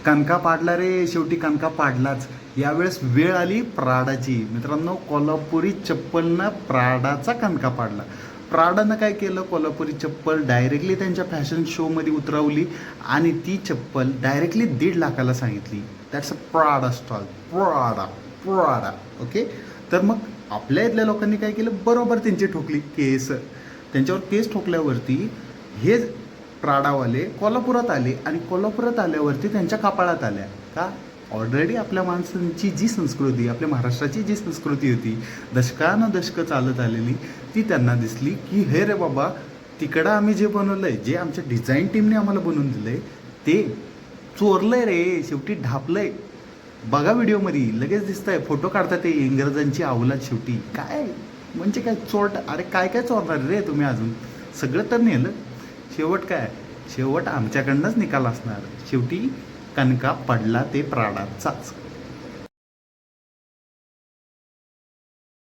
कणका पाडला रे, शेवटी कणका पाडलाच. यावेळेस वेळ आली प्राडाची. मित्रांनो, कोल्हापुरी चप्पलनं प्राडाचा कणका पाडला. प्राडानं काय केलं, कोल्हापुरी चप्पल डायरेक्टली त्यांच्या फॅशन शोमध्ये उतरवली आणि ती चप्पल डायरेक्टली 1.5 लाखाला सांगितली. That's a Prada stall. Prada. Okay. तर मग आपल्या इथल्या लोकांनी काय केलं, बरोबर त्यांची ठोकली केस. त्यांच्यावर केस ठोकल्यावरती हे प्राडावाले कोल्हापुरात आले आणि कोल्हापुरात आल्यावरती त्यांच्या कपाळात आल्या. का? ऑलरेडी आपल्या माणसांची जी संस्कृती, आपल्या महाराष्ट्राची जी संस्कृती होती, दशकं चालत आलेली, ती त्यांना दिसली की हे रे बाबा, तिकडं आम्ही जे बनवलं आहे, जे आमच्या डिझाईन टीमने आम्हाला बनवून दिलं आहे, ते चोरलं आहे रे, शेवटी ढापलं आहे. बघा व्हिडिओमध्ये लगेच दिसतं आहे, फोटो काढतात ते इंग्रजांची अवलाद. शेवटी काय म्हणजे काय चोरट, अरे काय काय चोरणार रे तुम्ही, अजून सगळं तर नेलं. शेवट काय, शेवट आमच्याकडनंच निकाल असणार. शेवटी कणका पडला ते प्राडाचाच.